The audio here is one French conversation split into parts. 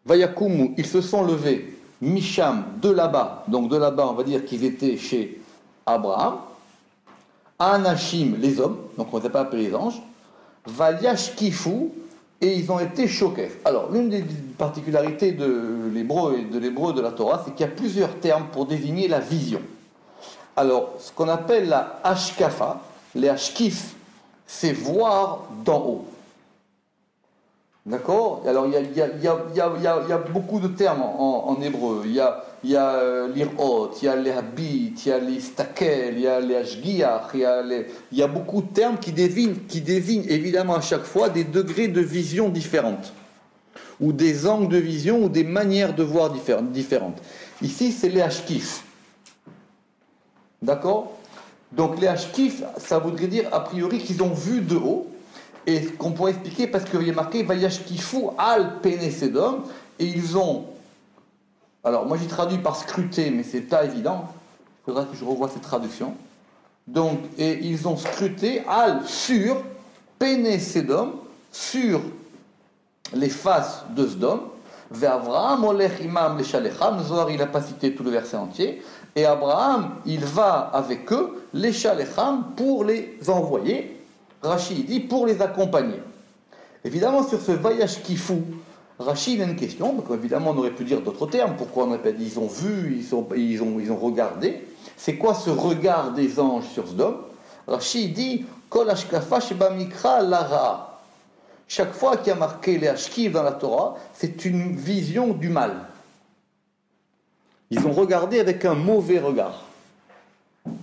Vayakumu, ils se sont levés, Misham, de là-bas, donc de là-bas, on va dire qu'ils étaient chez Abraham, Anashim, les hommes, donc on ne les a pas appelés les anges, Valyashkifu, et ils ont été choqués. Alors, l'une des particularités de l'hébreu et de l'hébreu de la Torah, c'est qu'il y a plusieurs termes pour désigner la vision. Alors, ce qu'on appelle la hashkafa, les hashkif, c'est voir d'en haut. D'accord? Alors, il y a beaucoup de termes en hébreu. Il y a l'irot, il y a les habit, il y a les stakel, il y a les ashgiach, il y a beaucoup de termes qui désignent évidemment à chaque fois des degrés de vision différentes, ou des angles de vision, ou des manières de voir différentes. Ici, c'est les hashkif. D'accord? Donc, les hashkif, ça voudrait dire a priori qu'ils ont vu de haut. Et qu'on pourrait expliquer parce qu'il y a marqué Vayashkifu al pene Sedom, et ils ont. Alors, moi j'ai traduit par scruter, mais c'est pas évident. Il faudra que je revoie cette traduction. Donc, et ils ont scruté al sur pene Sedom, sur les faces de Sodome. Ve'Avraham olech imam leshalecham. Zohar, il n'a pas cité tout le verset entier. Et Abraham, il va avec eux, leshalecham, pour les envoyer. Rachid dit pour les accompagner. Évidemment, sur ce voyage qui fout, Rachid a une question. Donc, évidemment, on aurait pu dire d'autres termes. Pourquoi on n'a pas dit ils ont vu, ils ont regardé. C'est quoi ce regard des anges sur Sodome? Rachid dit Kol hashkafa sheba mikra lara. Chaque fois qu'il y a marqué les hashkiv dans la Torah, c'est une vision du mal. Ils ont regardé avec un mauvais regard.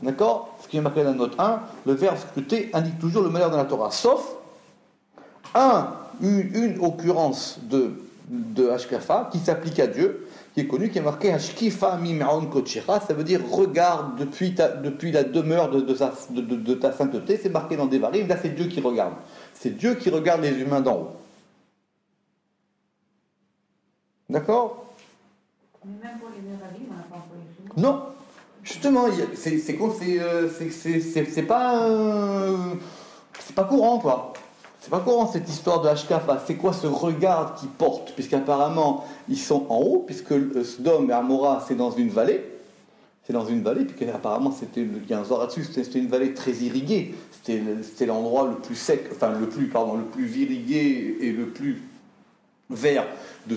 D'accord? Ce qui est marqué dans la note 1, le verbe scruter indique toujours le malheur dans la Torah, sauf une occurrence de Hashkafa qui s'applique à Dieu, qui est connu, qui est marqué Hashkifa mim'aon kotshecha, ça veut dire regarde depuis la demeure de ta sainteté, c'est marqué dans Devarim, là c'est Dieu qui regarde. C'est Dieu qui regarde les humains d'en haut. D'accord? Mais même pour les Devarim, on n'a pas encore les choses. Non. Justement, c'est pas courant, quoi. C'est pas courant cette histoire de Hashkafa. C'est quoi ce regard qu'ils portent? Puisqu'apparemment, ils sont en haut, puisque Sodome et Amora, c'est dans une vallée. C'est dans une vallée, puis apparemment, il y a un Zohar là-dessus, c'était une vallée très irriguée. C'était l'endroit le plus sec, enfin, le plus irrigué et le plus vert de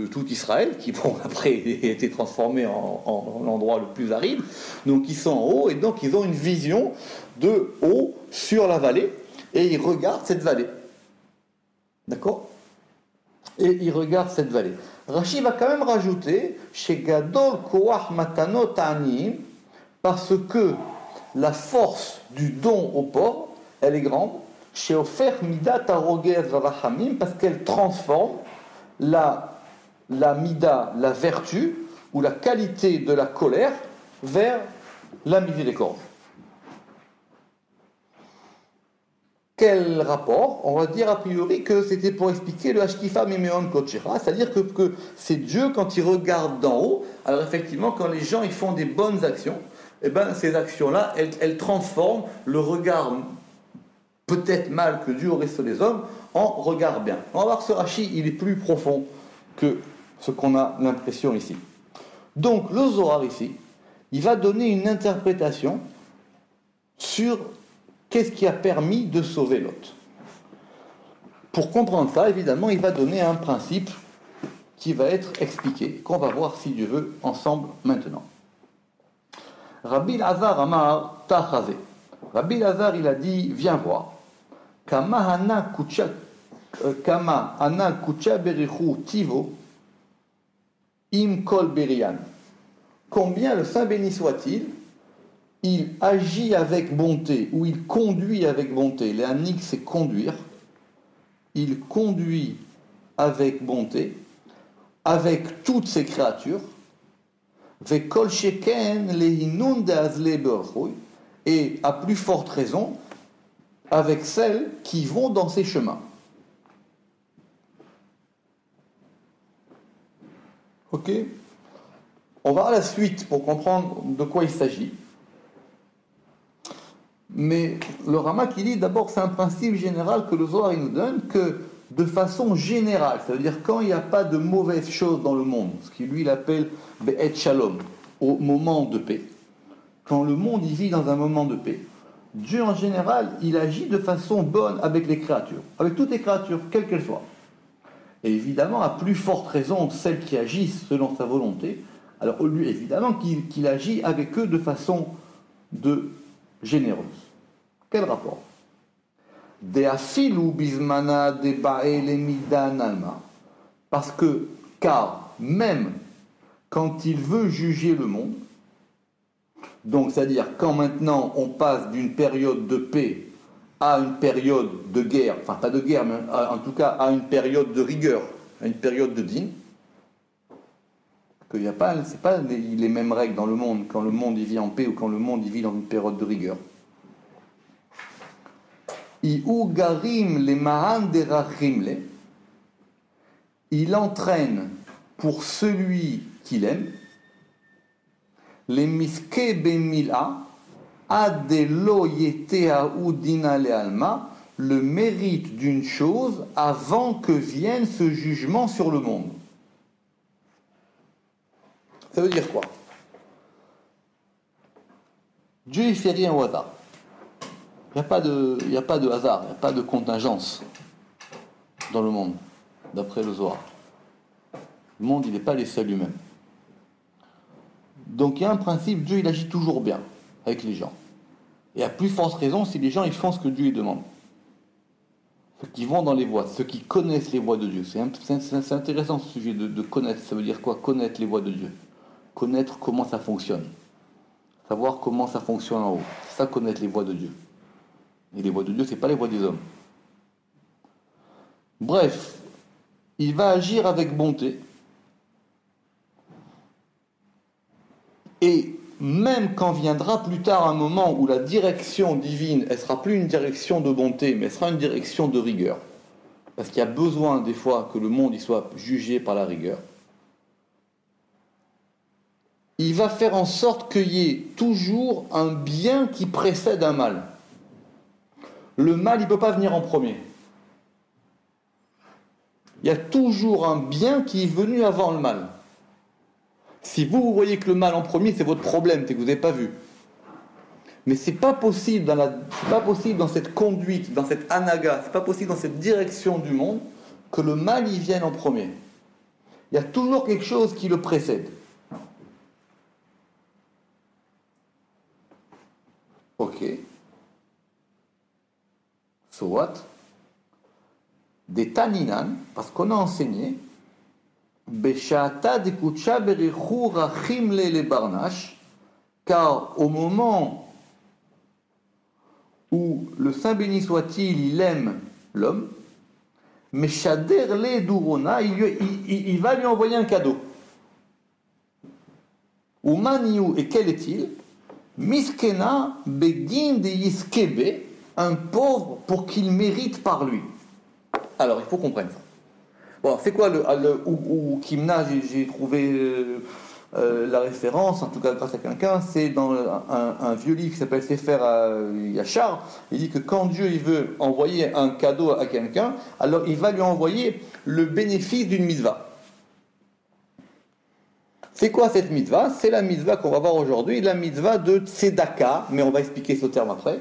tout Israël, qui bon, après a été transformé en l'endroit le plus aride. Donc ils sont en haut, et donc ils ont une vision de haut sur la vallée, et ils regardent cette vallée. D'accord? Et ils regardent cette vallée. Rashi va quand même rajouter chez Gadol Koach Matanot Anim, parce que la force du don au pauvre, elle est grande, chez Ofer Midat Arogez Rachamim, parce qu'elle transforme la mida, la vertu, ou la qualité de la colère, vers la miséricorde. Quel rapport? On va dire a priori que c'était pour expliquer le Hashkifa Mimeon Kochera, c'est-à-dire que c'est Dieu quand il regarde d'en haut. Alors effectivement, quand les gens ils font des bonnes actions, eh ben, ces actions-là, elles transforment le regard peut-être mal que Dieu aurait sur les hommes en regard bien. On va voir que ce Rashi, il est plus profond que ce qu'on a l'impression ici. Donc le Zohar ici, il va donner une interprétation sur qu'est-ce qui a permis de sauver Lot. Pour comprendre ça, évidemment, il va donner un principe qui va être expliqué, qu'on va voir, si Dieu veut, ensemble maintenant. Rabbi Lazar Amar Tachaze. Rabbi Lazar, il a dit, viens voir. Kama ana kucha berichu tivo im kol berian. Combien le Saint béni soit-il, il agit avec bonté, ou il conduit avec bonté. Les anik, c'est conduire. Il conduit avec bonté, avec toutes ses créatures. Vekol sheken lehinun deazle berchoy. Et à plus forte raison, avec celles qui vont dans ses chemins. Ok? On va à la suite pour comprendre de quoi il s'agit. Mais le Rama qui dit d'abord, c'est un principe général que le Zohar nous donne, que de façon générale, ça veut dire quand il n'y a pas de mauvaises choses dans le monde, ce qu'il lui il appelle Be'et Shalom, au moment de paix. Quand le monde il vit dans un moment de paix, Dieu en général, il agit de façon bonne avec les créatures, avec toutes les créatures, quelles qu'elles soient. Et évidemment, à plus forte raison, celles qui agissent selon sa volonté, alors lui, évidemment, qu'il agit avec eux de façon généreuse. Quel rapport? Car même quand il veut juger le monde, donc c'est-à-dire quand maintenant on passe d'une période de paix à une période de guerre, enfin pas de guerre, mais en tout cas à une période de rigueur, à une période de dîne, qu'il n'y a pas, c'est pas les mêmes règles dans le monde, quand le monde il vit en paix ou quand le monde il vit dans une période de rigueur. Il entraîne pour celui qu'il aime les miske bemila adelo yetea udina le alma, le mérite d'une chose avant que vienne ce jugement sur le monde. Ça veut dire quoi? Dieu ne fait rien au hasard. Il n'y a pas de hasard, il n'y a pas de contingence dans le monde, d'après le Zohar. Le monde, il n'est pas laissé à lui-même. Donc il y a un principe, Dieu il agit toujours bien avec les gens. Et à plus forte raison si les gens ils font ce que Dieu lui demande. Ceux qui vont dans les voies, ceux qui connaissent les voies de Dieu. C'est intéressant ce sujet de connaître. Ça veut dire quoi? Connaître les voies de Dieu. Connaître comment ça fonctionne. Savoir comment ça fonctionne en haut. C'est ça, connaître les voies de Dieu. Et les voies de Dieu, ce n'est pas les voies des hommes. Bref, il va agir avec bonté. Et même quand viendra plus tard un moment où la direction divine, elle ne sera plus une direction de bonté, mais elle sera une direction de rigueur. Parce qu'il y a besoin des fois que le monde y soit jugé par la rigueur. Il va faire en sorte qu'il y ait toujours un bien qui précède un mal. Le mal, il ne peut pas venir en premier. Il y a toujours un bien qui est venu avant le mal. Si vous voyez que le mal en premier, c'est votre problème, c'est que vous n'avez pas vu. Mais c'est pas possible dans cette conduite, dans cette anaga, c'est pas possible dans cette direction du monde que le mal y vienne en premier. Il y a toujours quelque chose qui le précède. Ok. So what? Des taninan, parce qu'on a enseigné, car au moment où le Saint béni soit-il, il aime l'homme, Meshader le Durona, il va lui envoyer un cadeau. Umaniu, et quel est-il? Miskena begin de yiskebe, un pauvre pour qu'il mérite par lui. Alors, il faut comprendre ça. Bon, c'est quoi ou Kimna, j'ai trouvé la référence, en tout cas grâce à quelqu'un, c'est dans un vieux livre qui s'appelle Sefer Yachar. Il dit que quand Dieu il veut envoyer un cadeau à quelqu'un, alors il va lui envoyer le bénéfice d'une mitzvah. C'est quoi cette mitzvah? C'est la mitzvah qu'on va voir aujourd'hui, la mitzvah de tzedaka, mais on va expliquer ce terme après,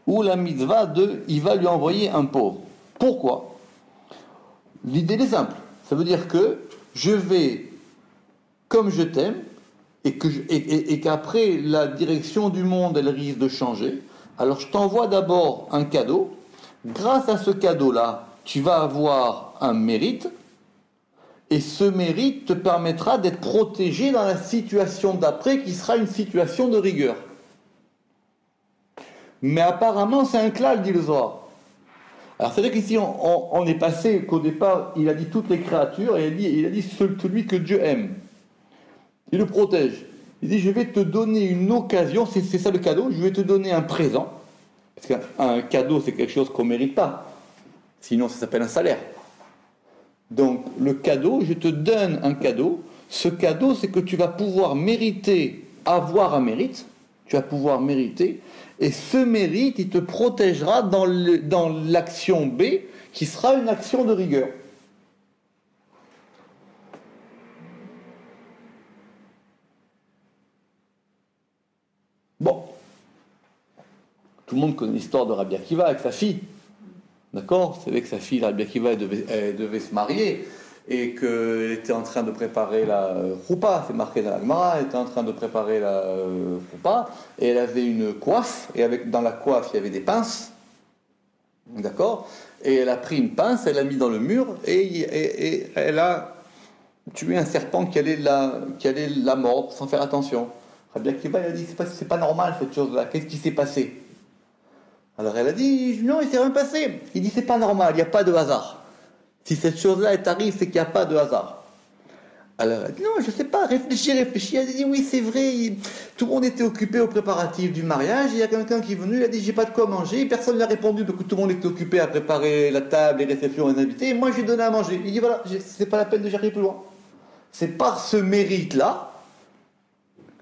ou la mitzvah il va lui envoyer un pauvre. Pourquoi? L'idée est simple. Ça veut dire que je vais, comme je t'aime, et qu'après la direction du monde, elle risque de changer, alors je t'envoie d'abord un cadeau. Grâce à ce cadeau-là, tu vas avoir un mérite, et ce mérite te permettra d'être protégé dans la situation d'après, qui sera une situation de rigueur. Mais apparemment, c'est un klal, dit le Zohar. Alors, c'est-à-dire qu'ici, on est passé qu'au départ, il a dit toutes les créatures, et il a dit celui que Dieu aime. Il le protège. Il dit, je vais te donner une occasion, c'est ça le cadeau, je vais te donner un présent. Parce qu'un cadeau, c'est quelque chose qu'on ne mérite pas. Sinon, ça s'appelle un salaire. Donc, le cadeau, je te donne un cadeau. Ce cadeau, c'est que tu vas pouvoir mériter, avoir un mérite. Tu vas pouvoir mériter. Et ce mérite, il te protégera dans l'action B, qui sera une action de rigueur. Bon. Tout le monde connaît l'histoire de Rabbi Akiva avec sa fille. D'accord? Vous savez que sa fille, Rabbi Akiva, elle devait se marier et qu'elle était en train de préparer la choupa. C'est marqué dans la Gemara, elle était en train de préparer la choupa et elle avait une coiffe et dans la coiffe, il y avait des pinces. D'accord? Et elle a pris une pince, elle l'a mis dans le mur et elle a tué un serpent qui allait la mordre sans faire attention. Rabbi Akiva, il a dit, c'est pas normal cette chose-là, qu'est-ce qui s'est passé? Alors elle a dit, non, il s'est rien passé. Il dit, c'est pas normal, il n'y a pas de hasard. Si cette chose-là arrive, c'est qu'il n'y a pas de hasard. Alors elle a dit, non, je sais pas, réfléchis. Elle a dit, oui, c'est vrai, tout le monde était occupé aux préparatifs du mariage, il y a quelqu'un qui est venu, il a dit, j'ai pas de quoi manger, personne ne lui a répondu, parce que tout le monde était occupé à préparer la table, les réceptions, les invités, et moi j'ai donné à manger. Il dit, voilà, c'est pas la peine de chercher plus loin. C'est par ce mérite-là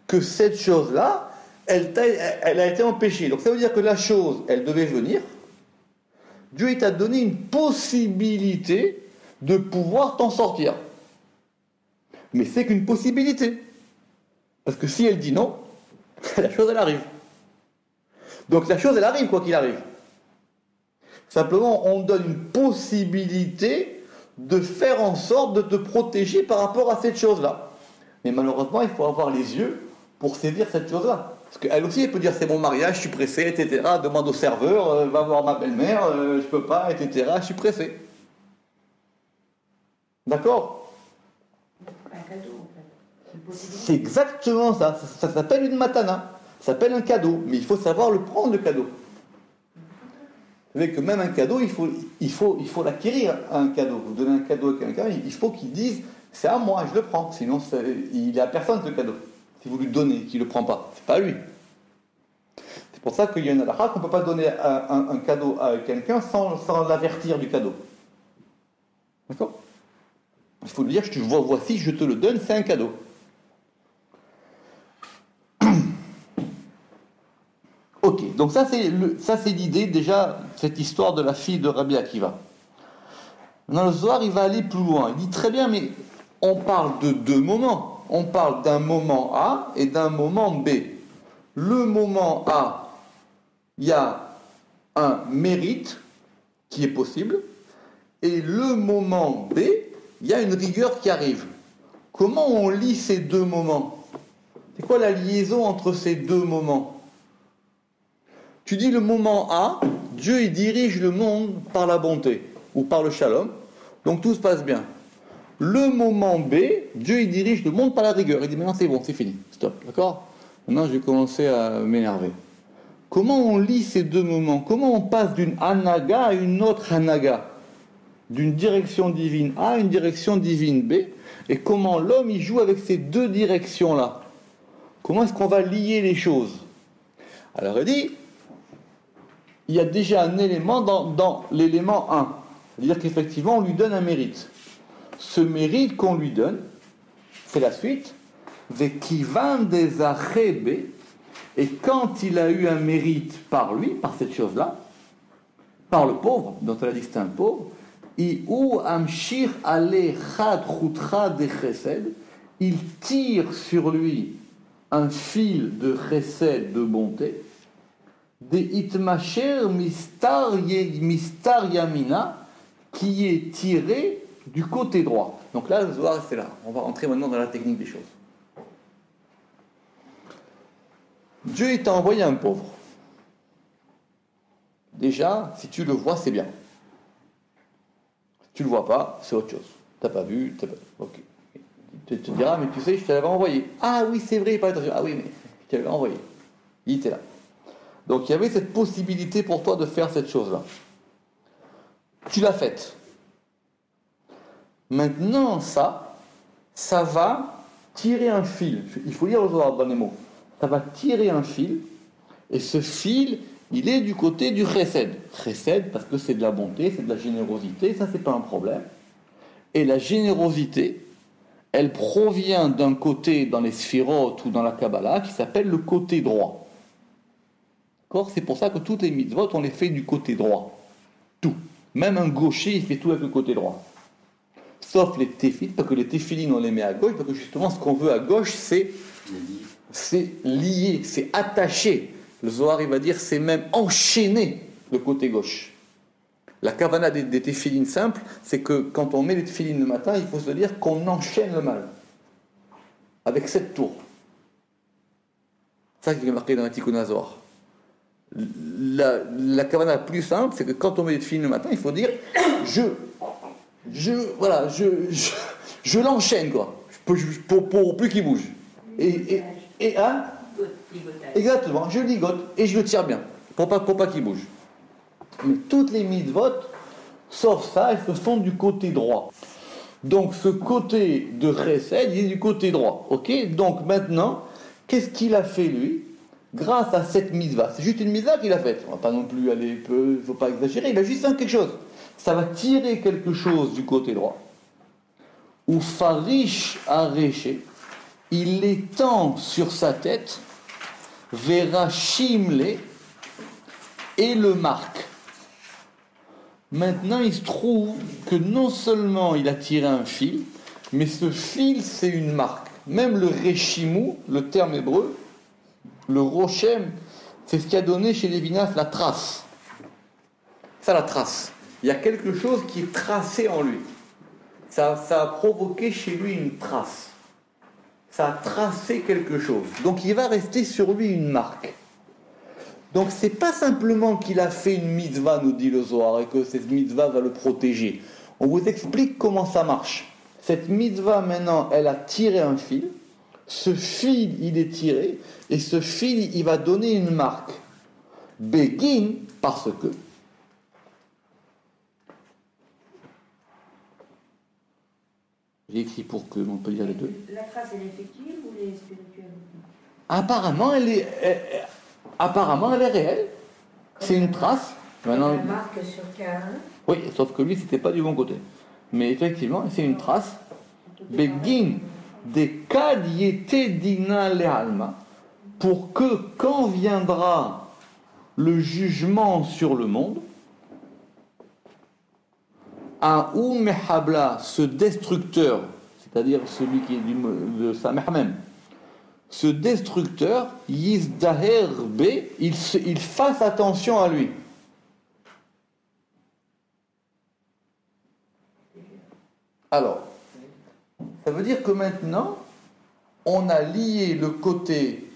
que cette chose-là, elle a été empêchée. Donc ça veut dire que la chose, elle devait venir. Dieu t'a donné une possibilité de pouvoir t'en sortir. Mais c'est qu'une possibilité. Parce que si elle dit non, la chose, elle arrive. Donc la chose, elle arrive, quoi qu'il arrive. Simplement, on donne une possibilité de faire en sorte de te protéger par rapport à cette chose-là. Mais malheureusement, il faut avoir les yeux pour saisir cette chose-là. Parce qu'elle aussi, elle peut dire, c'est mon mariage, je suis pressé, etc. Demande au serveur, va voir ma belle-mère, je peux pas, etc. Je suis pressé. D'accord? Un cadeau, en fait. C'est exactement ça. Ça s'appelle une matana. Ça s'appelle un cadeau. Mais il faut savoir le prendre, le cadeau. Vous savez que même un cadeau, il faut l'acquérir, un cadeau. Vous donnez un cadeau à quelqu'un, il faut qu'il dise, c'est à moi, je le prends. Sinon, il n'est à personne, ce cadeau. Si vous lui donnez, qu'il ne le prend pas, c'est pas à lui. C'est pour ça qu'il y a une halakha qu'on ne peut pas donner un cadeau à quelqu'un sans l'avertir du cadeau. D'accord? Il faut lui dire, voici, je te le donne, c'est un cadeau. Ok, donc ça c'est l'idée, déjà, cette histoire de la fille de Rabbi Akiva. Maintenant, le Zohar, il va aller plus loin. Il dit, très bien, mais on parle de deux moments. On parle d'un moment A et d'un moment B. Le moment A, il y a un mérite qui est possible, et le moment B, il y a une rigueur qui arrive. Comment on lit ces deux moments? C'est quoi la liaison entre ces deux moments? Tu dis le moment A, Dieu il dirige le monde par la bonté, ou par le shalom, donc tout se passe bien. Le moment B, Dieu il dirige le monde par la rigueur. Il dit maintenant c'est bon, c'est fini, stop, d'accord? Maintenant je vais commencer à m'énerver. Comment on lit ces deux moments? Comment on passe d'une anaga à une autre anaga? D'une direction divine A à une direction divine B? Et comment l'homme il joue avec ces deux directions-là? Comment est-ce qu'on va lier les choses? Alors il dit, il y a déjà un élément dans l'élément 1. C'est-à-dire qu'effectivement on lui donne un mérite. Ce mérite qu'on lui donne, c'est la suite. Vekivan des achebe, et quand il a eu un mérite par lui, par cette chose-là, par le pauvre, dont elle a dit que c'était un pauvre, il tire sur lui un fil de chesed, de bonté, de itmacher mistar yamina, qui est tiré du côté droit. Donc là, le Zohar, c'est là. On va rentrer maintenant dans la technique des choses. Dieu t'a envoyé un pauvre. Déjà, si tu le vois, c'est bien. Si tu le vois pas, c'est autre chose. T'as pas vu, ok. Tu te diras, mais tu sais, je te l'avais envoyé. Ah oui, c'est vrai, pas attention. Ah oui, mais je te l'avais envoyé. Il était là. Donc il y avait cette possibilité pour toi de faire cette chose-là. Tu l'as faite. Maintenant, ça va tirer un fil. Il faut lire le Zohar dans les mots. Ça va tirer un fil, et ce fil, il est du côté du chesed. Chesed, parce que c'est de la bonté, c'est de la générosité, ça c'est pas un problème. Et la générosité, elle provient d'un côté dans les sphirotes ou dans la Kabbalah qui s'appelle le côté droit. D'accord? C'est pour ça que toutes les mitzvot, on les fait du côté droit. Tout. Même un gaucher, il fait tout avec le côté droit. Sauf les téphilines, parce que les téphilines, on les met à gauche, parce que justement, ce qu'on veut à gauche, c'est lié, c'est attaché. Le Zohar, il va dire, c'est même enchaîné, le côté gauche. La kavana des téphilines simples, c'est que quand on met les téphilines le matin, il faut se dire qu'on enchaîne le mal. Avec 7 tours. C'est ça qui est marqué dans la Tikkun HaZohar. La kavana la plus simple, c'est que quand on met les téphilines le matin, il faut dire je l'enchaîne, quoi. Pour plus qu'il bouge. Hein? Exactement, je ligote et je le tire bien, pour pas qu'il bouge. Mais toutes les mitzvot, sauf ça, elles se font du côté droit. Donc ce côté de Chesed, il est du côté droit. Ok? Donc maintenant, qu'est-ce qu'il a fait lui? Grâce à cette mitzvah. C'est juste une mitzvah qu'il a faite. On va pas non plus aller peu, il ne faut pas exagérer, il a juste fait quelque chose. Ça va tirer quelque chose du côté droit. Ou Farish Areché, il l'étend sur sa tête, Vera Shimle, et le marque. Maintenant, il se trouve que non seulement il a tiré un fil, mais ce fil, c'est une marque. Même le Réchimou, le terme hébreu, le Rochem, c'est ce qui a donné chez Lévinas la trace. Ça, la trace. Il y a quelque chose qui est tracé en lui. Ça a provoqué chez lui une trace. Ça a tracé quelque chose. Donc, il va rester sur lui une marque. Donc, c'est pas simplement qu'il a fait une mitzvah, nous dit le Zohar, et que cette mitzvah va le protéger. On vous explique comment ça marche. Cette mitzvah, maintenant, elle a tiré un fil. Ce fil, il est tiré, et ce fil, il va donner une marque. Begin, parce que. J'ai écrit pour que, on peut dire les deux. La trace, elle est effective ou elle est spirituelle? Apparemment, elle est réelle. C'est une trace. Maintenant, la marque sur Cain. Oui, sauf que lui, c'était pas du bon côté. Mais effectivement, c'est une trace. Begin de kad yete dina le'alma, pour que quand viendra le jugement sur le monde, un mehabla, ce destructeur, c'est-à-dire celui qui est de Sameh même, ce destructeur, Yizdaher B, il fasse attention à lui. Alors, ça veut dire que maintenant, on a lié le côté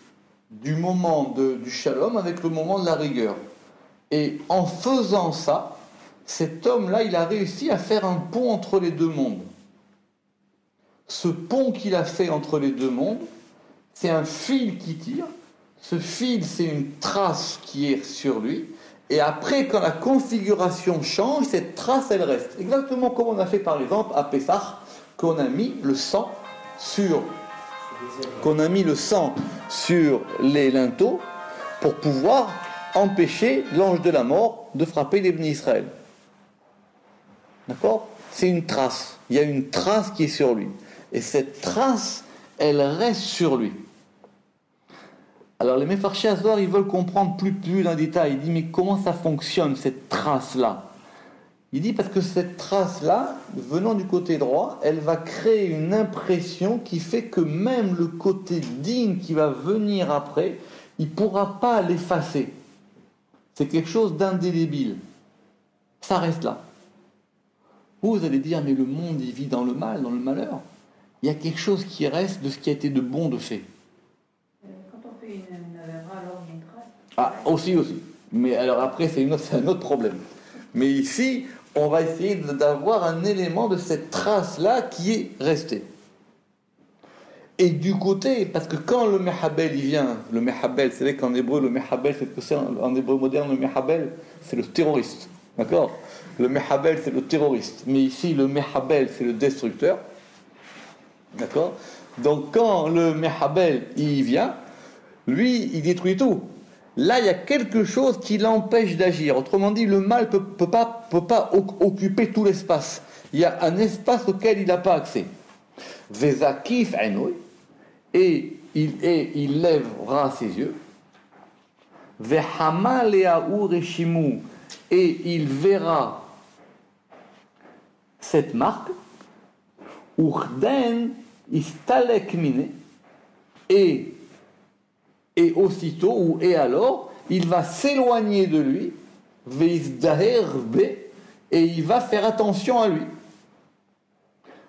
du moment du shalom avec le moment de la rigueur. Et en faisant ça, cet homme-là, il a réussi à faire un pont entre les deux mondes. Ce pont qu'il a fait entre les deux mondes, c'est un fil qui tire. Ce fil, c'est une trace qui est sur lui. Et après, quand la configuration change, cette trace, elle reste. Exactement comme on a fait, par exemple, à Pessah, qu'on a mis le sang sur les linteaux pour pouvoir empêcher l'ange de la mort de frapper les Bnei Israël. D'accord? C'est une trace. Il y a une trace qui est sur lui. Et cette trace, elle reste sur lui. Alors les Mefarshei HaZohar, ils veulent comprendre plus dans le détail. Il dit, mais comment ça fonctionne, cette trace-là? Il dit, parce que cette trace-là, venant du côté droit, elle va créer une impression qui fait que même le côté digne qui va venir après, il ne pourra pas l'effacer. C'est quelque chose d'indélébile. Ça reste là. Vous allez dire, mais le monde, il vit dans le mal, dans le malheur. Il y a quelque chose qui reste de ce qui a été de bon, de fait. Quand on fait une avera, alors il y a une trace. Ah, aussi. Mais alors après, c'est un autre problème. Mais ici, on va essayer d'avoir un élément de cette trace-là qui est restée. Et du côté, parce que quand le Mehabel, il vient, le Mehabel, c'est vrai qu'en hébreu, le Mehabel, c'est ce que c'est en hébreu moderne, le Mehabel, c'est le terroriste. D'accord? Le Mehabel, c'est le terroriste. Mais ici, le Mehabel, c'est le destructeur. D'accord? Donc, quand le Mehabel, il vient, lui, il détruit tout. Là, il y a quelque chose qui l'empêche d'agir. Autrement dit, le mal ne peut pas occuper tout l'espace. Il y a un espace auquel il n'a pas accès. Vezakif Enoy, et il lèvera ses yeux. Vehama leaou reshimu, et il verra cette marque, Urden istalek mine, et aussitôt, ou et alors, il va s'éloigner de lui, veizdaher be, et il va faire attention à lui.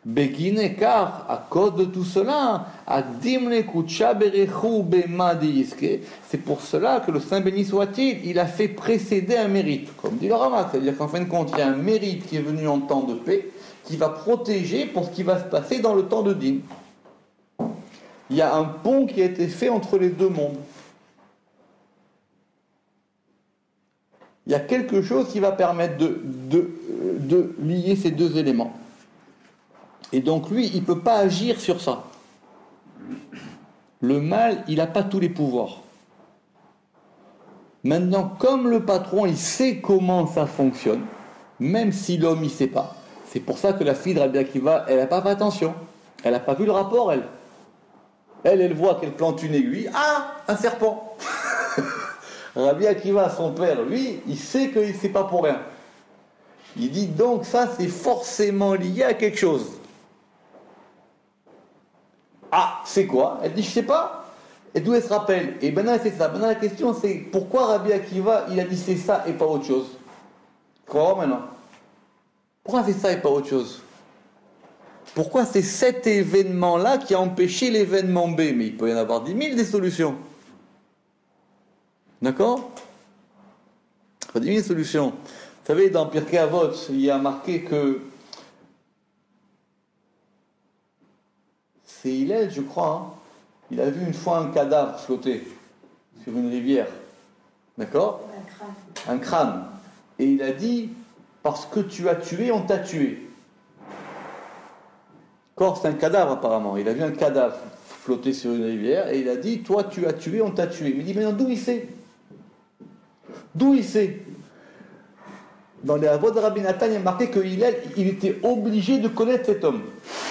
Begine, car à cause de tout cela, c'est pour cela que le Saint béni soit-il, il a fait précéder un mérite, comme dit le Ramak, c'est-à-dire qu'en fin de compte, il y a un mérite qui est venu en temps de paix, qui va protéger pour ce qui va se passer dans le temps de dîme. Il y a un pont qui a été fait entre les deux mondes. Il y a quelque chose qui va permettre de lier ces deux éléments. Et donc lui, il ne peut pas agir sur ça. Le mal, il n'a pas tous les pouvoirs. Maintenant, comme le patron, il sait comment ça fonctionne, même si l'homme, il ne sait pas, c'est pour ça que la fille de Rabbi Akiva, elle n'a pas fait attention. Elle n'a pas vu le rapport, elle. Elle voit qu'elle plante une aiguille. Ah, un serpent. Rabbi Akiva, son père, lui, il sait que c'est pas pour rien. Il dit donc ça, c'est forcément lié à quelque chose. Ah, c'est quoi? Elle dit, je sais pas. Et d'où elle se rappelle? Et maintenant, c'est ça. Maintenant, la question, c'est pourquoi Rabbi Akiva, il a dit c'est ça et pas autre chose? Crois maintenant. Pourquoi c'est ça et pas autre chose? Pourquoi c'est cet événement-là qui a empêché l'événement B? Mais il peut y en avoir 10 000 des solutions. D'accord? 10 000 solutions. Vous savez, dans Pirkei Avot, il y a marqué que c'est Hillel, je crois, hein, il a vu une fois un cadavre flotter sur une rivière. D'accord? Un crâne. Et il a dit, parce que tu as tué, on t'a tué. D'accord? C'est un cadavre apparemment. Il a vu un cadavre flotter sur une rivière et il a dit, toi tu as tué, on t'a tué. Il dit, mais non, d'où il sait? D'où il sait? Dans les Avot de Rabbi Nathan, il y a marqué que Hillel, il était obligé de connaître cet homme.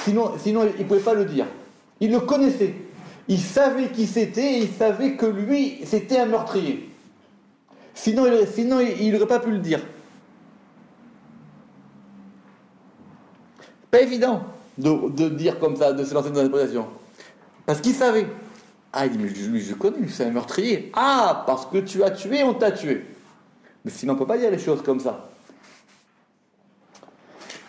Sinon il ne pouvait pas le dire. Il le connaissait. Il savait qui c'était et il savait que lui, c'était un meurtrier. Sinon il n'aurait pas pu le dire. Pas évident de dire comme ça, de se lancer dans l'interprétation. Parce qu'il savait. Ah, il dit, mais lui, je connais, c'est un meurtrier. Ah, parce que tu as tué, on t'a tué. Mais sinon, on ne peut pas dire les choses comme ça.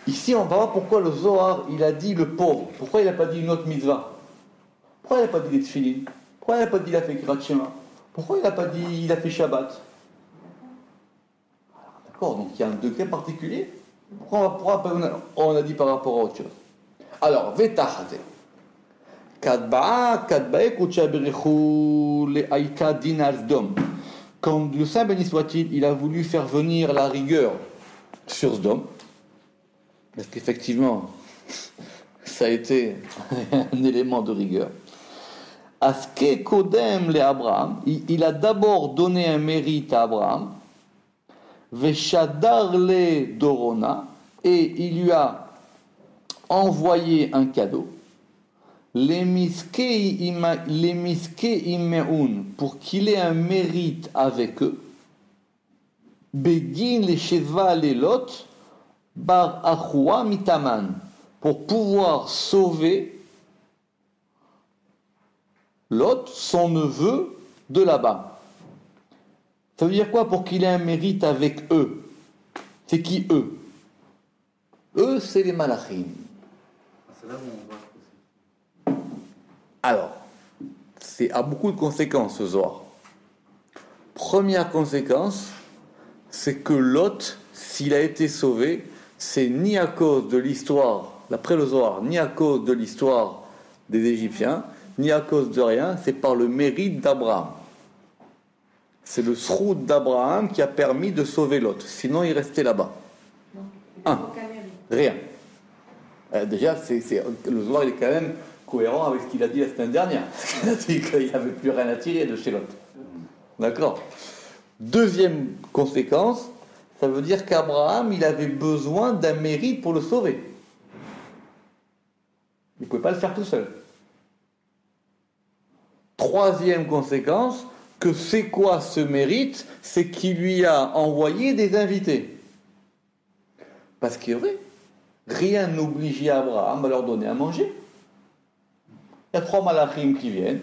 Ici, on va voir pourquoi le Zohar, il a dit le pauvre. Pourquoi il n'a pas dit une autre mitzvah? Pourquoi il n'a pas dit les tefillin? Pourquoi il n'a pas dit il a fait Kirat Shema? Pourquoi il n'a pas dit il a fait Shabbat? Alors, d'accord, donc il y a un degré particulier. Pourquoi on a dit par rapport à autre chose? Alors, Vetahazé. Quand le Saint béni soit-il, il a voulu faire venir la rigueur sur Sdom, parce qu'effectivement, ça a été un élément de rigueur. Aske Kodem le Abraham, il a d'abord donné un mérite à Abraham, Veshadar le Dorona, et il lui a envoyé un cadeau. Les miskei imeun, pour qu'il ait un mérite avec eux. Begin les sheva les lot bar achua mitaman, pour pouvoir sauver Lot, son neveu, de là-bas. Ça veut dire quoi pour qu'il ait un mérite avec eux? C'est qui eux? Eux, c'est les malachim. C'est là où on voit. Alors, c'est à beaucoup de conséquences ce Zohar. Première conséquence, c'est que Lot, s'il a été sauvé, c'est ni à cause de l'histoire, d'après le Zohar, ni à cause de l'histoire des Égyptiens, ni à cause de rien, c'est par le mérite d'Abraham. C'est le sroud d'Abraham qui a permis de sauver Lot. Sinon, il restait là-bas. Rien. Déjà, le Zohar, il est quand même cohérent avec ce qu'il a dit la semaine dernière. Il a dit qu'il n'y avait plus rien à tirer de chez Lot. D'accord? Deuxième conséquence, ça veut dire qu'Abraham, il avait besoin d'un mérite pour le sauver. Il ne pouvait pas le faire tout seul. Troisième conséquence, que c'est quoi ce mérite? C'est qu'il lui a envoyé des invités. Parce que vrai, rien n'obligeait Abraham à leur donner à manger. Il y a 3 malachim qui viennent.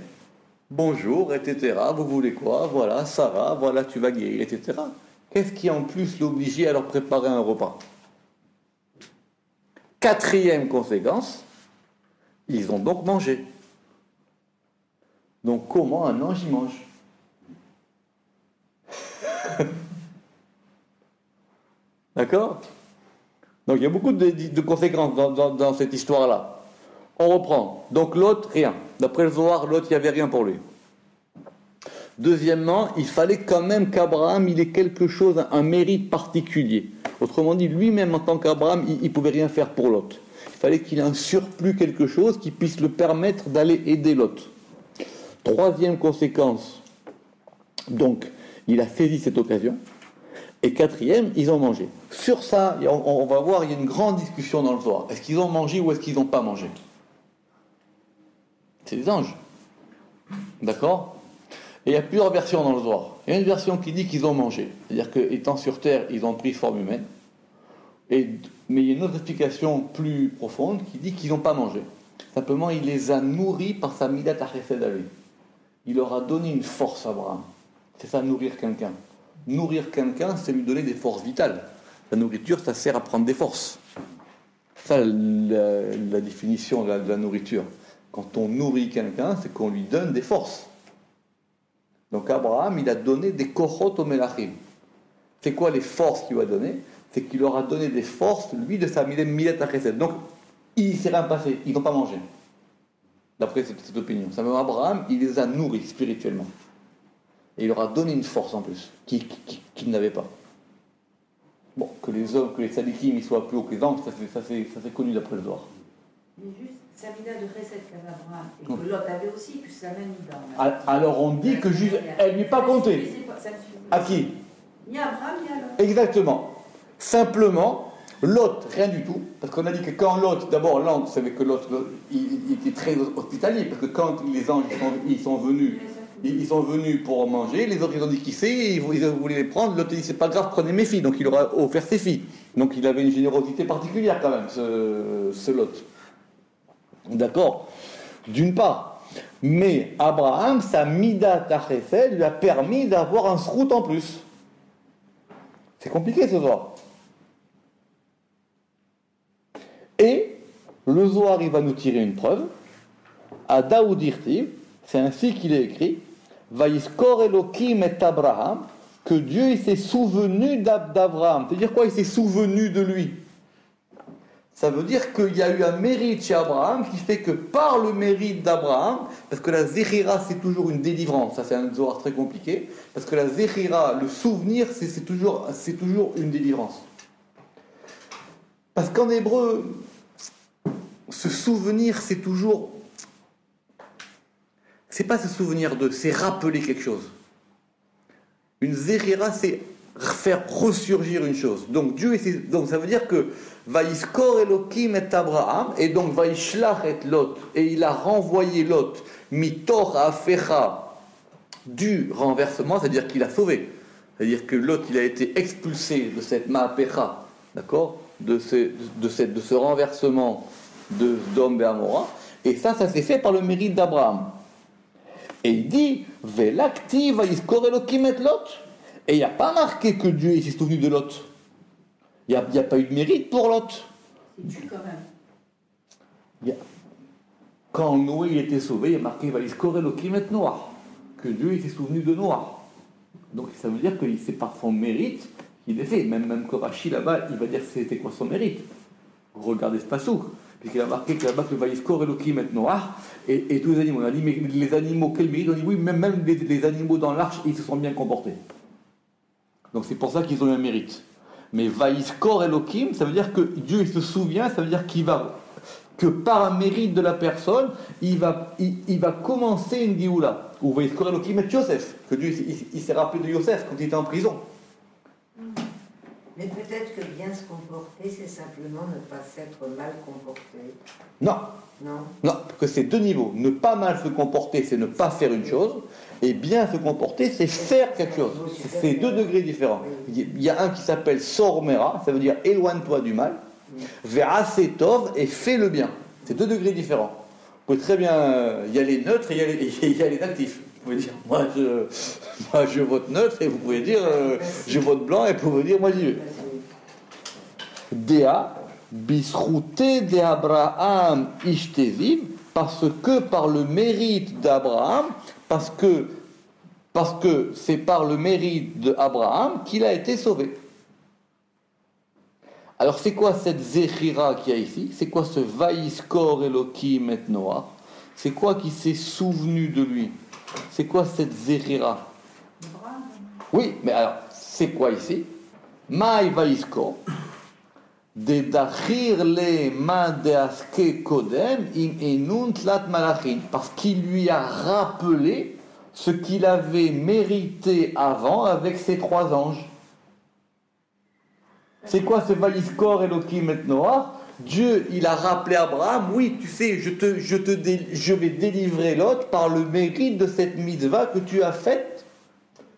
Bonjour, etc. Vous voulez quoi? Voilà, Sarah, voilà, tu vas guérir, etc. Qu'est-ce qui en plus l'obligeait à leur préparer un repas? 4e conséquence, ils ont donc mangé. Donc comment un ange y mange? D'accord? Donc il y a beaucoup de conséquences dans cette histoire-là. On reprend. Donc Lot, rien. D'après le Zohar, Lot, il n'y avait rien pour lui. Deuxièmement, il fallait quand même qu'Abraham, il ait quelque chose, un mérite particulier. Autrement dit, lui-même, en tant qu'Abraham, il ne pouvait rien faire pour Lot. Il fallait qu'il ait un surplus, quelque chose qui puisse le permettre d'aller aider Lot. 3e conséquence, donc, il a saisi cette occasion. Et 4e, ils ont mangé. Sur ça, on va voir, il y a une grande discussion dans le Zohar. Est-ce qu'ils ont mangé ou est-ce qu'ils n'ont pas mangé? C'est des anges. D'accord? Et il y a plusieurs versions dans le Zohar. Il y a une version qui dit qu'ils ont mangé. C'est-à-dire qu'étant sur terre, ils ont pris forme humaine. Mais il y a une autre explication plus profonde qui dit qu'ils n'ont pas mangé. Simplement, il les a nourris par sa midat hachesed à lui. Il leur a donné une force à Abraham. C'est ça, nourrir quelqu'un. Nourrir quelqu'un, c'est lui donner des forces vitales. La nourriture, ça sert à prendre des forces. Ça, la définition de la nourriture. Quand on nourrit quelqu'un, c'est qu'on lui donne des forces. Donc Abraham, il a donné des kochot au melachim. C'est quoi les forces qu'il lui a données? C'est qu'il leur a donné des forces, lui, de sa midat hachesed. Donc, il ne s'est rien passé. Ils n'ont pas mangé. D'après cette opinion. Simplement, Abraham, il les a nourris spirituellement. Et il leur a donné une force en plus, qu'ils n'avaient pas. Bon, que les hommes, que les tzadikim, ils soient plus hauts que les anges, ça c'est connu d'après le Zohar. Mais juste, sa mida de chesed qu'avait Abraham, et que Lot avait aussi, puis c'est la même mida. Alors on dit que juste, elle ne lui pas compté. À qui? Ni à Abraham, ni à Lot. Exactement. Simplement, Lot, rien du tout. Parce qu'on a dit que quand Lot, d'abord, Lot, vous savez que Lot, il était très hospitalier, parce que quand les anges ils sont venus pour manger, les autres ils ont dit qui c'est, ils voulaient les prendre, l'autre dit c'est pas grave, prenez mes filles, donc il leur a offert ses filles. Donc il avait une générosité particulière quand même, ce Lot. D'accord? D'une part. Mais Abraham, sa midat hachesed lui a permis d'avoir un srout en plus. C'est compliqué ce Zohar. Et le Zohar, il va nous tirer une preuve. À Daoud Irtiv, c'est ainsi qu'il est écrit, Vayiskor Elokim et Abraham, que Dieu il s'est souvenu d'Abraham. C'est-à-dire quoi? Il s'est souvenu de lui. Ça veut dire qu'il y a eu un mérite chez Abraham qui fait que par le mérite d'Abraham, parce que la zéchira c'est toujours une délivrance, ça c'est un Zohar très compliqué, parce que la zéchira, le souvenir, c'est toujours une délivrance. Parce qu'en hébreu, se souvenir c'est toujours... C'est pas se souvenir de, c'est rappeler quelque chose. Une zéchira, c'est faire ressurgir une chose. Donc donc ça veut dire que Vayiskor Elokim et Abraham, et donc Vayishlach et Lot, et il a renvoyé Lot, mitor afecha, du renversement, c'est-à-dire qu'il a sauvé. C'est-à-dire que Lot, il a été expulsé de cette ma'apecha, d'accord, de ce renversement de Sodome et Amora, et ça s'est fait par le mérite d'Abraham. Et il dit, Velakti Vayiskor Elokim et Lot. Et il n'y a pas marqué que Dieu s'est souvenu de Lot. Il n'y a pas eu de mérite pour Lot. C'est Dieu quand même. Quand Noé il était sauvé, il y a marqué Vayiskor Elokim et Noah, que Dieu s'est souvenu de Noah. Donc ça veut dire que c'est par son mérite qu'il est fait. Même Korachi là-bas, il va dire c'était quoi son mérite. Regardez ce passouk. Puisqu'il a marqué que là-bas que Vayiskor Elokim et Noah, et tous les animaux. On a dit, mais les animaux, quel mérite? On dit, oui, même les animaux dans l'arche, ils se sont bien comportés. Donc c'est pour ça qu'ils ont eu un mérite. Mais Vayiskor Elokim, ça veut dire que Dieu il se souvient, ça veut dire que par un mérite de la personne, il va commencer une Géoula. Ou Vayiskor Elokim et Yosef, que Dieu il s'est rappelé de Yosef quand il était en prison. Mais peut-être que bien se comporter, c'est simplement ne pas s'être mal comporté. Non. Non. Non. que c'est deux niveaux. Ne pas mal se comporter, c'est ne pas faire une chose, et bien se comporter, c'est faire quelque chose. C'est deux degrés différents. Il y a un qui s'appelle sormera, ça veut dire éloigne-toi du mal, ve'asetov, et fais le bien. C'est deux degrés différents. Vous pouvez très bien y aller neutre et y aller actif. Vous pouvez dire, moi je vote neutre, et vous pouvez dire, je vote blanc, et vous pouvez dire, moi j'y vais. Dea, bisroute de Abraham ishteziv, parce que par le mérite d'Abraham, parce que c'est par le mérite d'Abraham qu'il a été sauvé. Alors c'est quoi cette Zechira qu'il y a ici? C'est quoi ce Vaïskor Elohim et Noah? C'est quoi qui s'est souvenu de lui? C'est quoi cette Zechira? Oui, mais alors, c'est quoi ici? Maï Vaïskor de dachir le ma de aske kodem im enun tlat malachin, parce qu'il lui a rappelé ce qu'il avait mérité avant avec ses trois anges. C'est quoi ce Vaïskor Elohim et Noah? Dieu, il a rappelé à Abraham, oui, tu sais, je vais délivrer Lot par le mérite de cette mitzvah que tu as faite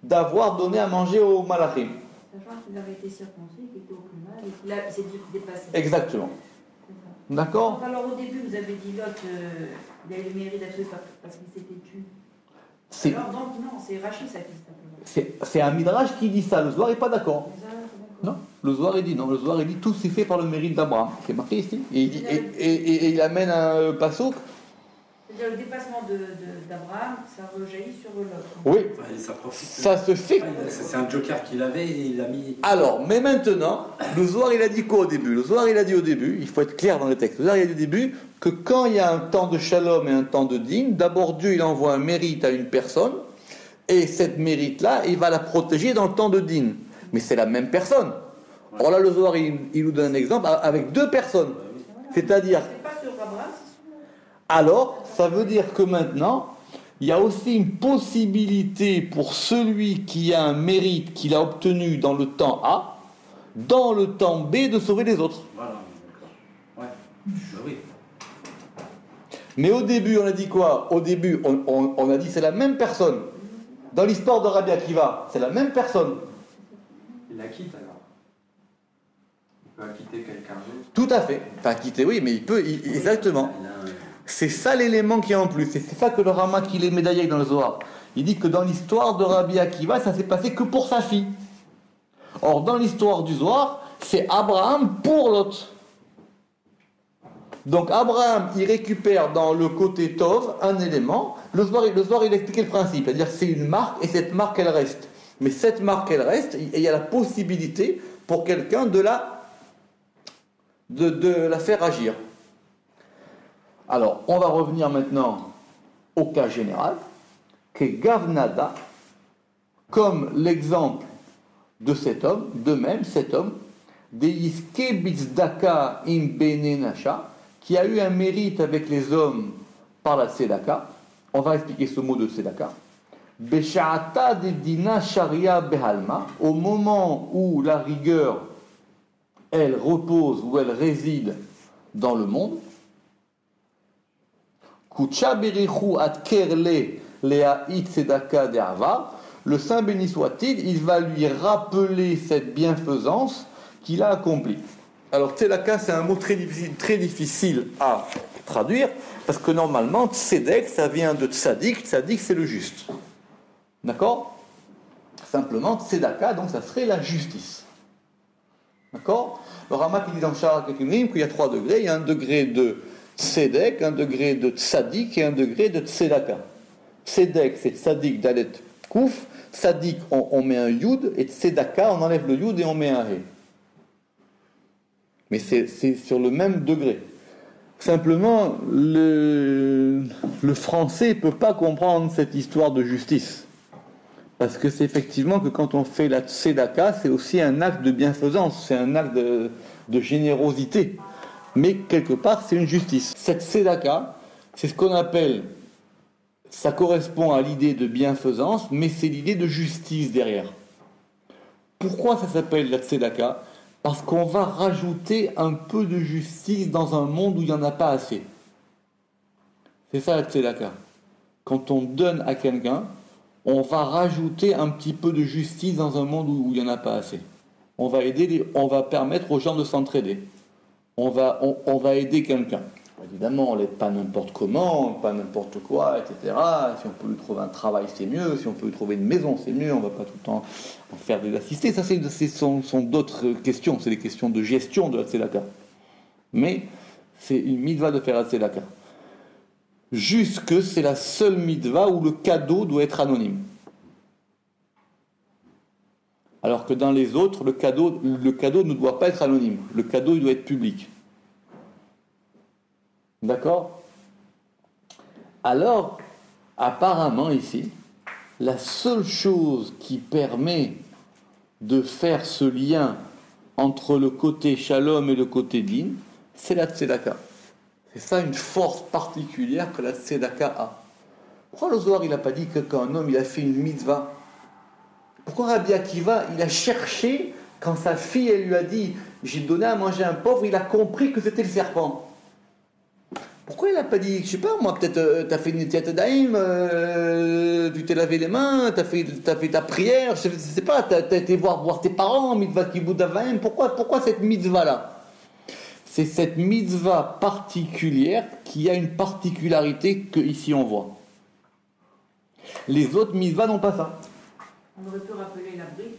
d'avoir donné à manger aux malachim. Sachant qu'il avait été circoncis, qu'il était au plus mal, et qu'il s'est dépassé. Exactement. D'accord? Alors au début, vous avez dit Lot, il avait le mérite d'être tué parce qu'il s'était tué. Alors donc, non, c'est Rachid ça qui s'appelle. C'est un midrash qui dit ça, le Zohar n'est pas d'accord. Non, le Zohar il dit non, le Zohar il dit tout s'est fait par le mérite d'Abraham, c'est marqué ici. Et il amène un passouk. C'est-à-dire le dépassement d'Abraham, ça rejaillit sur Lot. Oui, ça se fait. C'est un joker qu'il avait et il l'a mis. Alors, mais maintenant, le Zohar il a dit quoi au début? Le Zohar il a dit au début, il faut être clair dans le texte, le Zohar il a dit au début que quand il y a un temps de shalom et un temps de din, d'abord Dieu il envoie un mérite à une personne, et cette mérite-là, il va la protéger dans le temps de din. Mais c'est la même personne. Or là, le Zohar, il nous donne un exemple avec deux personnes. C'est-à-dire... Alors, ça veut dire que maintenant, il y a aussi une possibilité pour celui qui a un mérite qu'il a obtenu dans le temps A, dans le temps B, de sauver les autres. Voilà, d'accord. Ouais, bah oui. Mais au début, on a dit quoi? Au début, on a dit c'est la même personne. Dans l'histoire de Rabbi Akiva, c'est la même personne. Il la quitte alors. Il peut acquitter quelqu'un d'autre. Tout à fait. Enfin, quitter, oui, mais il peut, exactement. C'est ça l'élément qui est en plus. C'est ça que le Rama qui les médaillé dans le Zohar. Il dit que dans l'histoire de Rabbi Akiva, ça s'est passé que pour sa fille. Or, dans l'histoire du Zohar, c'est Abraham pour Lot. Donc, Abraham, il récupère dans le côté Tov un élément. Le Zohar, il expliquait le principe. C'est-à-dire c'est une marque et cette marque, elle reste. Mais cette marque, elle reste et il y a la possibilité pour quelqu'un de la faire agir. Alors, on va revenir maintenant au cas général, que Gavnada, comme l'exemple de cet homme, de même cet homme, Deiske Bitzdaka im Benenasha, qui a eu un mérite avec les hommes par la Tzedaka. On va expliquer ce mot de Tzedaka. Besha'ata de Dina Sharia Behalma, au moment où la rigueur, elle repose ou elle réside dans le monde. Le Saint béni soit-il, il va lui rappeler cette bienfaisance qu'il a accomplie. Alors tzedaka, c'est un mot très difficile à traduire, parce que normalement, tzedek, ça vient de tzadik, tzadik c'est le juste. D'accord? Simplement, tzedaka, donc ça serait la justice. D'accord? Le Rama qui dit dans Shara Ketunim qu'il y a 3 degrés, il y a un degré de tzedek, un degré de tzadik et un degré de tzedaka. Tzedek, c'est tzadik dalet kouf, tzadik, on met un yud, et tzedaka, on enlève le yud et on met un he. Mais c'est sur le même degré. Simplement, le français ne peut pas comprendre cette histoire de justice. Parce que c'est effectivement que quand on fait la tzedaka, c'est aussi un acte de bienfaisance, c'est un acte de générosité. Mais quelque part, c'est une justice. Cette tzedaka, c'est ce qu'on appelle, ça correspond à l'idée de bienfaisance, mais c'est l'idée de justice derrière. Pourquoi ça s'appelle la tzedaka? Parce qu'on va rajouter un peu de justice dans un monde où il n'y en a pas assez. C'est ça la tzedaka. Quand on donne à quelqu'un, on va rajouter un petit peu de justice dans un monde où il n'y en a pas assez. On va permettre aux gens de s'entraider. On va aider quelqu'un. Évidemment, on l'aide pas n'importe comment, pas n'importe quoi, etc. Si on peut lui trouver un travail, c'est mieux. Si on peut lui trouver une maison, c'est mieux. On ne va pas tout le temps en faire des assistés. Ça, sont d'autres questions. C'est des questions de gestion de la tzedaka. Mais c'est une mitzvah de faire la tzedaka. Jusque c'est la seule mitzvah où le cadeau doit être anonyme. Alors que dans les autres, le cadeau ne doit pas être anonyme. Le cadeau, il doit être public. D'accord ? Alors, apparemment ici, la seule chose qui permet de faire ce lien entre le côté shalom et le côté din, c'est la tzedaka. C'est ça une force particulière que la tzedaka a. Pourquoi le Zohar il n'a pas dit que quand un homme il a fait une mitzvah? Pourquoi Rabbi Akiva il a cherché, quand sa fille elle lui a dit j'ai donné à manger à un pauvre, il a compris que c'était le serpent? Pourquoi il n'a pas dit, je sais pas moi, peut-être t'as fait une tiat daim, tu t'es lavé les mains, t'as fait ta prière, je sais pas, t'as été voir tes parents, mitzvah kibud avaim, pourquoi cette mitzvah là? C'est cette mitzvah particulière qui a une particularité que ici on voit. Les autres mitzvahs n'ont pas ça. On aurait pu rappeler la brique.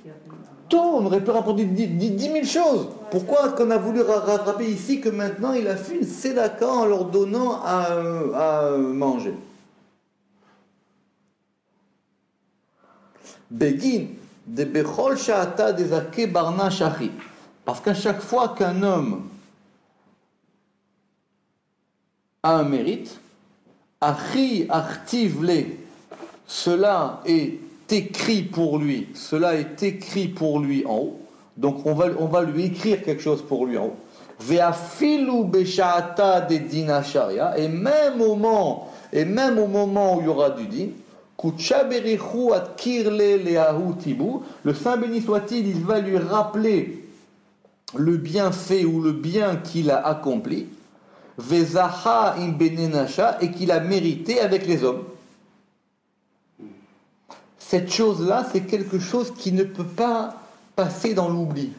On aurait pu rapporter 10 000 choses. Pourquoi est-ce qu'on a voulu rattraper ici que maintenant il a fait une tzedaka en leur donnant à manger? Begin de bechol sha'ata dezake barna shachi. Parce qu'à chaque fois qu'un homme a un mérite, achi artivle, cela est écrit pour lui, en haut. Donc on va lui écrire quelque chose pour lui en haut. Ve'afilu besha'ata de dina sharia, et même au moment où il y aura du din, kutsha berichu at kirle leahu tibu, le Saint béni soit-il, il va lui rappeler le bienfait ou le bien qu'il a accompli, ve'zaha im benenasha, et qu'il a mérité avec les hommes. Cette chose-là, c'est quelque chose qui ne peut pas passer dans l'oubli.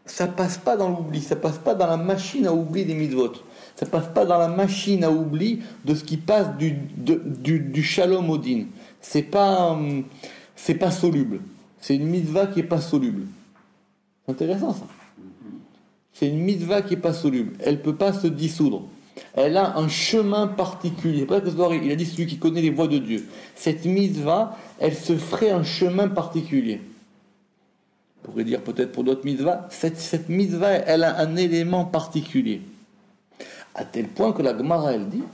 Ça passe pas dans l'oubli, ça passe pas dans la machine à oubli des mitzvot. Ça passe pas dans la machine à oubli de ce qui passe du shalom au din. C'est pas soluble. C'est une mitzvah qui est pas soluble. C'est intéressant ça. C'est une mitzvah qui est pas soluble. Elle peut pas se dissoudre. Elle a un chemin particulier. Il a dit celui qui connaît les voies de Dieu. Cette mitzvah, elle se ferait un chemin particulier. On pourrait dire peut-être pour d'autres mitzvahs, cette mitzvah, elle a un élément particulier. À tel point que la Gemara, elle dit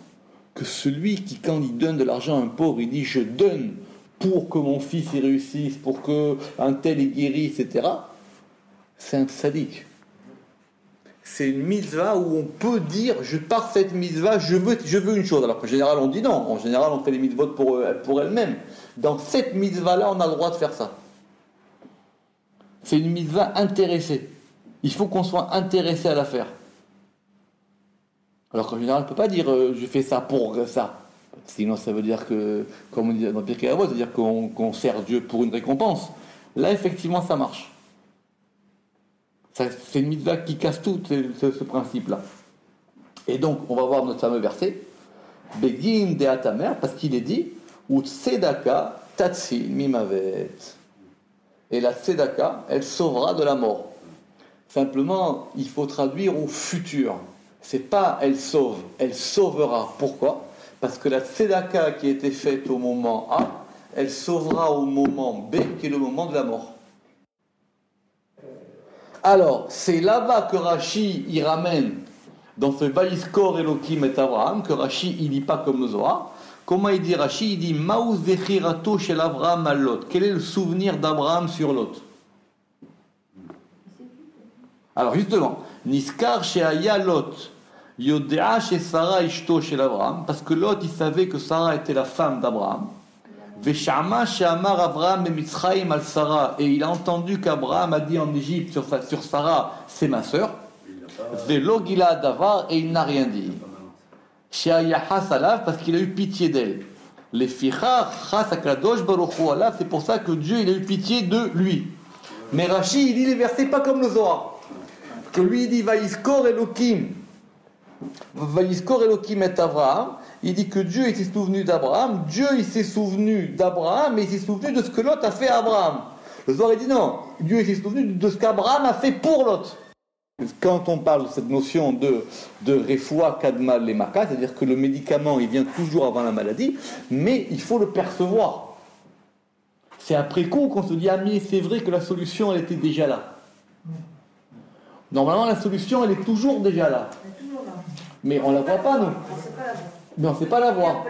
que celui qui, quand il donne de l'argent à un pauvre, il dit « je donne pour que mon fils y réussisse, pour qu'un tel y guérisse, etc. » C'est un tzaddik. C'est une mitzvah où on peut dire, par cette mitzvah, je veux une chose. Alors qu'en général, on dit non. En général, on fait les mitzvot pour elles-mêmes. Dans cette mitzvah-là, on a le droit de faire ça. C'est une mitzvah intéressée. Il faut qu'on soit intéressé à la faire. Alors qu'en général, on ne peut pas dire je fais ça pour ça. Sinon, ça veut dire que, comme on dit dans Pirkei Avot, c'est-à-dire qu'on sert Dieu pour une récompense. Là, effectivement, ça marche. C'est une mitzvah qui casse tout ce principe-là. Et donc, on va voir notre fameux verset. Begin de atamer, parce qu'il est dit ou tzedaka tatsil mimavet. Et la tzedaka, elle sauvera de la mort. Simplement, il faut traduire au futur. C'est pas elle sauve, elle sauvera. Pourquoi? Parce que la tzedaka qui a été faite au moment A, elle sauvera au moment B, qui est le moment de la mort. Alors, c'est là-bas que Rashi y ramène, dans ce Vayiskor Elohim et Abraham, que Rashi il dit pas comme le Zohar. Comment il dit Rashi? Il dit Maouz vechirato shel Abraham al Lot. Quel est le souvenir d'Abraham sur Lot? Alors justement, Niskar she'aya Lot, Yodea she Sarah ishto shel Abraham, parce que Lot il savait que Sarah était la femme d'Abraham. Veshama she'amar Abraham bemitzrayim al Sarah, et il a entendu qu'Abraham a dit en Égypte sur Sarah, c'est ma sœur. Velo gila davar, et il n'a rien dit. She'ayahas alav, parce qu'il a eu pitié d'elle. Les fichar, chas akadosh baruch hu alav, c'est pour ça que Dieu il a eu pitié de lui. Mais Rashi, il dit les versets pas comme le Zohar. Que lui, il dit Vaïskor Elohim et Abraham. Il dit que Dieu il s'est souvenu d'Abraham. Dieu il s'est souvenu d'Abraham, mais il s'est souvenu de ce que Lot a fait à Abraham. Le Zohar il dit non. Dieu il s'est souvenu de ce qu'Abraham a fait pour Lot. Quand on parle de cette notion de refoua kadma lemaka, c'est-à-dire que le médicament il vient toujours avant la maladie, mais il faut le percevoir. C'est après coup qu'on se dit ah mais c'est vrai que la solution elle était déjà là. Normalement la solution elle est toujours déjà là. Mais on ne la voit pas nous. Mais on ne sait pas la voir.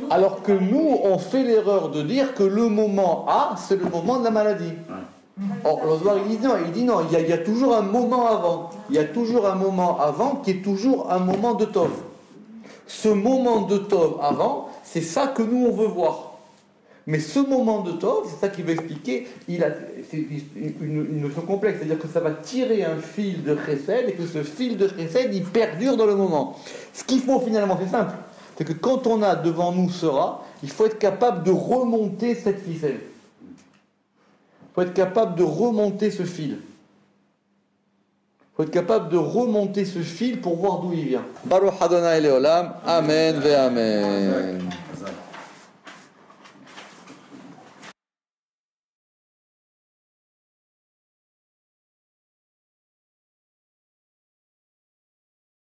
Alors que nous on fait l'erreur de dire que le moment A c'est le moment de la maladie. Or le Zohar il dit non, il y a toujours un moment avant. Il y a toujours un moment avant qui est toujours un moment de Tov. Ce moment de Tov avant, c'est ça que nous on veut voir. Mais ce moment de Tov, c'est ça qu'il veut expliquer, c'est une notion complexe, c'est-à-dire que ça va tirer un fil de chesed et que ce fil de chesed, il perdure dans le moment. Ce qu'il faut finalement, c'est simple, c'est que quand on a devant nous ce rat, il faut être capable de remonter cette ficelle. Il faut être capable de remonter ce fil. Il faut être capable de remonter ce fil pour voir d'où il vient. Baruch Adonai Leolam, Amen ve Amen.